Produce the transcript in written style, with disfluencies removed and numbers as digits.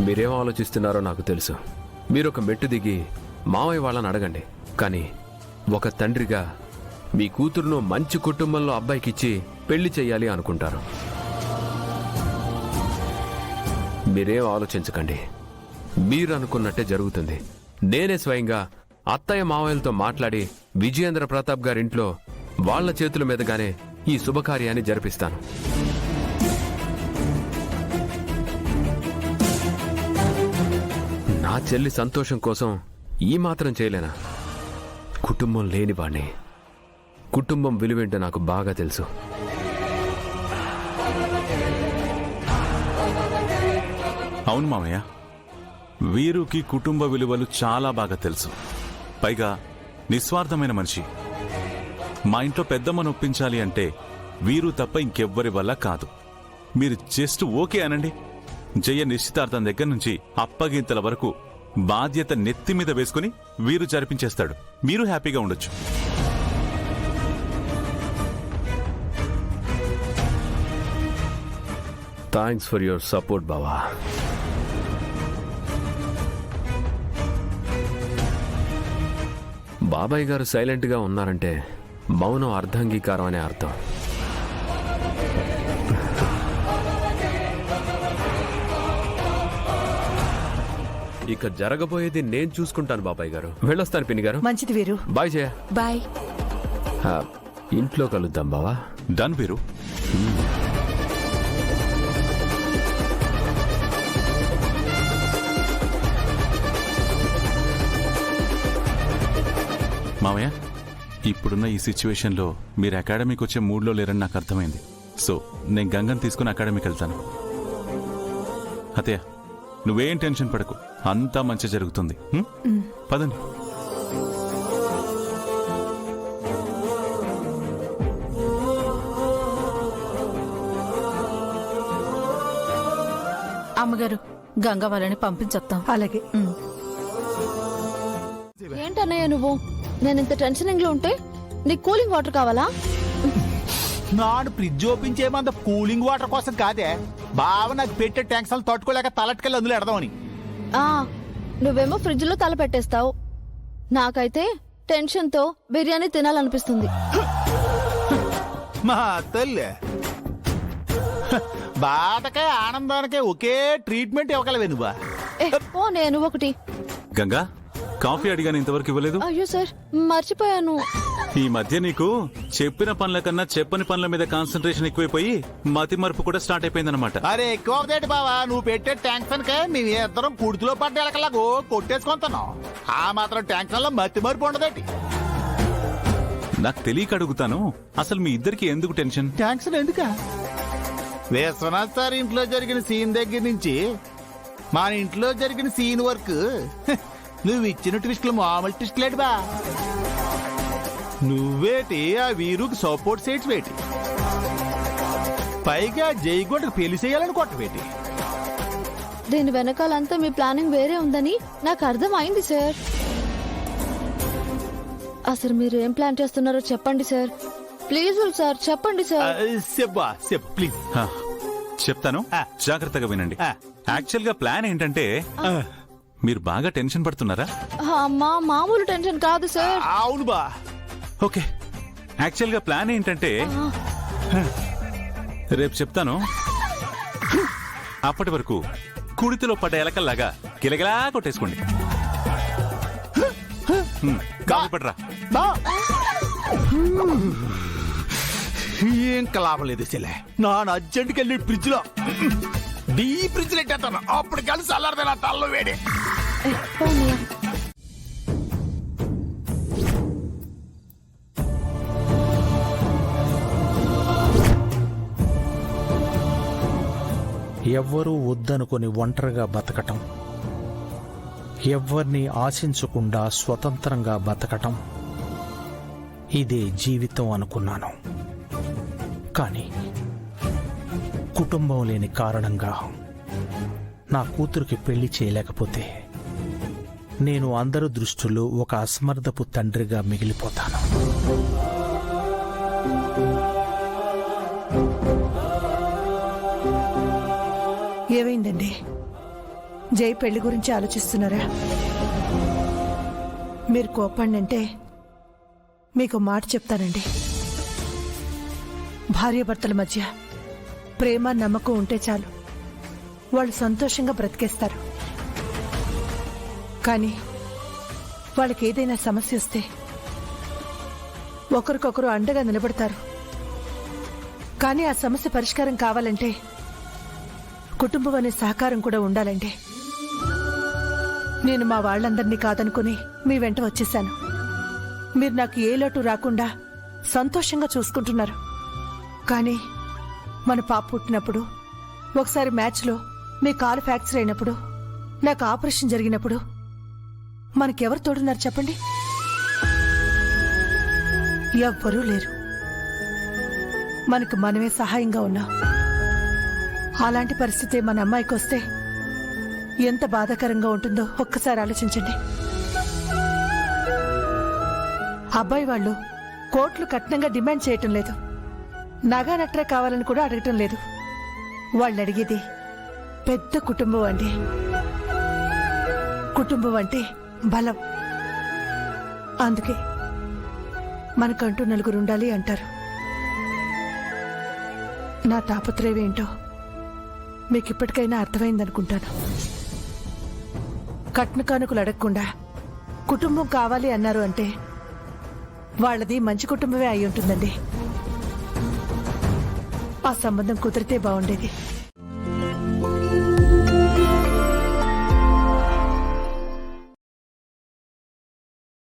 మీరేం ఆలోచిస్తున్నారో నాకు తెలుసు. మీరొక మెట్టు దిగి మావయ్య వాళ్ళని అడగండి. కానీ ఒక తండ్రిగా మీ కూతురును మంచి కుటుంబంలో అబ్బాయికిచ్చి పెళ్లి చెయ్యాలి అనుకుంటారు. మీరేం ఆలోచించకండి. మీరు అనుకున్నట్టే జరుగుతుంది. నేనే స్వయంగా అత్తయ్య మావయ్యలతో మాట్లాడి విజయేంద్ర ప్రతాప్ గారింట్లో వాళ్ల చేతుల మీదుగానే ఈ శుభకార్యాన్ని జరిపిస్తాను. నా చెల్లి సంతోషం కోసం ఈ మాత్రం చేయలేనా? కుటుంబం లేనివాణ్ణి. కుటుంబం విలువేంటో నాకు బాగా తెలుసు. అవును మామయ్య, వీరుకి కుటుంబ విలువలు చాలా బాగా తెలుసు. పైగా నిస్వార్థమైన మనిషి. మా ఇంట్లో పెద్దమ్మను ఒప్పించాలి అంటే వీరు తప్ప ఇంకెవ్వరి వల్ల కాదు. మీరు జస్ట్ ఓకే అనండి. జయ నిశ్చితార్థం దగ్గర నుంచి అప్పగింతల వరకు బాధ్యత నెత్తి మీద వేసుకుని వీరు జరిపించేస్తాడు. మీరు హ్యాపీగా ఉండొచ్చు. థ్యాంక్స్ ఫర్ యువర్ సపోర్ట్ బావా. బాబాయ్ గారు సైలెంట్గా ఉన్నారంటే మౌనం అర్ధాంగీకారం అనే అర్థం. ఇక జరగబోయేది నేను చూసుకుంటాను బాబాయ్ గారు. వెళ్ళొస్తాను పిన్ని గారు. మంచిది వీరు. బాయ్ జయ. బాయ్. ఇంట్లో కలుద్దాం బావా. డన్ వీరు. మామయ్య, ఇప్పుడున్న ఈ సిచ్యువేషన్లో మీరు అకాడమీకి వచ్చే మూడ్లో లేరని నాకు అర్థమైంది. సో నేను గంగని తీసుకుని అకాడమీకి వెళ్తాను. అతయ్య, నువ్వేం టెన్షన్ పడకు, అంతా మంచి జరుగుతుంది. పదండి. అమ్మగారు, గంగ వాళ్ళని పంపించొద్దాం. అలాగే. ఏంటన్నయ్య నువ్వు? నేను ఇంత టెన్షనింగ్ లో ఉంటే నీకు కూలింగ్ వాటర్ కావాలా? నాడు ఫ్రిడ్జ్ ఓపెన్ చేయమంత కూలింగ్ వాటర్ కోసం కాదే, బావ నాకు పెట్టే ట్యాంక్స్ తట్టుకోలేక తలట్టుకెళ్ళి అందులో ఎడదామని. నువ్వేమో ఫ్రిడ్జ్ లో తల పెట్టేస్తావు. నాకైతే టెన్షన్ తో బిర్యానీ తినాలనిపిస్తుంది. మా తల్లి, బాధకే ఆనందానికే ఒకే ట్రీట్మెంట్ ఇవ్వగలవే నువ్వా? ఓ నేను ఒకటి. గంగా, కాఫీ అడిగాను, ఇంతవరకు ఇవ్వలేదు. అయ్యో సార్, మర్చిపోయాను. ఈ మధ్య నీకు చెప్పిన పనుల కన్నా చెప్పని పనుల మీద కాన్సన్ట్రేషన్ ఎక్కువైపోయి మతి మరుపు కూడా స్టార్ట్ అయిపోయిందనమాట. అరే ఎక్కువ అవుతాయి బావా, నువ్వు పెట్టే ట్యాంక్స్ కే మేము ఇద్దరం కుడితిలో పడ్డ ఎలకలాగో కొట్టేసుకుంటున్నాం. ఆ మాత్రం ట్యాంక్స్ లో మతి మరుపు ఉండదేటి? నాకు తెలియక అడుగుతాను, అసలు మీ ఇద్దరికి ఎందుకు టెన్షన్? ట్యాంక్స్ ఎందుక? విశ్వనాథ్ సార్ ఇంట్లో జరిగిన సీన్ దగ్గర నుంచి మన ఇంట్లో జరిగిన సీన్ వర్క్ నువ్వు ఇచ్చిన ట్విస్టులు మామూలు ట్విస్ట్ లేడు బా. నువ్వేటి ఆ వీరుకి సపోర్ట్ సైట్స్ వేటి, పైగా జైగొండకు పెళ్లి చేయాలని కొట్టవేటి. దీని వెనకాలంతా మీ ప్లానింగ్ వేరే ఉందని నాకు అర్థం అయింది సార్. అసలు మీరు ఏం ప్లాన్ చేస్తున్నారో చెప్పండి సార్. ప్లీజ్ సార్ చెప్పండి సార్. చెప్పా చెప్పు ప్లీజ్. చెప్తాను, జాగ్రత్తగా వినండి. యాక్చువల్ గా ప్లాన్ ఏంటంటే, మీరు బాగా టెన్షన్ పడుతున్నారా? అమ్మా, మామూలు టెన్షన్ కాదు సార్. అవును బా. ఓకే, యాక్చువల్ గా ప్లాన్ ఏంటంటే, రేపు చెప్తాను. అప్పటి వరకు కుడితిలో పడ్డ ఎలకల్లాగా గిలగిలా కొట్టేసుకోండి. కాఫీ పడరా. ఇంకా లాభం లేదు చెల్లె, నాన్న అర్జెంట్కి వెళ్ళి ఫ్రిడ్జ్ లో డీప్ ఫ్రిడ్జ్ పెట్టేస్తాను. అప్పుడు కలిసి అల్లరిదే నా తల్లో వేడి. ఎవ్వరూ వద్దనుకొని ఒంటరిగా బతకటం, ఎవ్వరిని ఆశించకుండా స్వతంత్రంగా బతకటం, ఇదే జీవితం అనుకున్నాను. కానీ కుటుంబం లేని కారణంగా నా కూతురికి పెళ్లి చేయలేకపోతే నేను అందరి దృష్టిలో ఒక అసమర్థపు తండ్రిగా మిగిలిపోతాను. ఏమైందండి? జై పెళ్లి గురించి ఆలోచిస్తున్నారా? మీరు కోపండి మీకు మాట చెప్తానండి. భార్యాభర్తల మధ్య ప్రేమ నమ్మకం ఉంటే చాలు, వాళ్ళు సంతోషంగా బ్రతికేస్తారు. కానీ వాళ్ళకి ఏదైనా సమస్య వస్తే ఒకరికొకరు అండగా నిలబడతారు. కానీ ఆ సమస్య పరిష్కారం కావాలంటే కుటుంబం అనే సహకారం కూడా ఉండాలండి. నేను మా వాళ్ళందరినీ కాదనుకుని మీ వెంట వచ్చేశాను. మీరు నాకు ఏ లోటు రాకుండా సంతోషంగా చూసుకుంటున్నారు. కానీ మన పాప పుట్టినప్పుడు, ఒకసారి మ్యాచ్లో మీ కాలు ఫ్రాక్చర్ అయినప్పుడు, నాకు ఆపరేషన్ జరిగినప్పుడు మనకెవరు తోడున్నారు చెప్పండి? ఎవ్వరూ లేరు. మనకు మనమే సహాయంగా ఉన్నాం. అలాంటి పరిస్థితి మన అమ్మాయికి వస్తే ఎంత బాధాకరంగా ఉంటుందో ఒక్కసారి ఆలోచించండి. అబ్బాయి వాళ్ళు కోట్లు కట్నంగా డిమాండ్ చేయటం లేదు, నగా నట్రే కావాలని కూడా అడగటం లేదు. వాళ్ళు అడిగేది పెద్ద కుటుంబం అండి. కుటుంబం అంటే బలం. అందుకే మనకంటూ నలుగురు ఉండాలి అంటారు. నా తాపత్రయం ఏంటో మీకు ఇప్పటికైనా అర్థమైందనుకుంటాను. కట్న కానుకలు అడగకుండా కుటుంబం కావాలి అన్నారు అంటే వాళ్ళది మంచి కుటుంబమే అయి ఉంటుందండి. ఆ సంబంధం కుదిరితే బాగుండేది.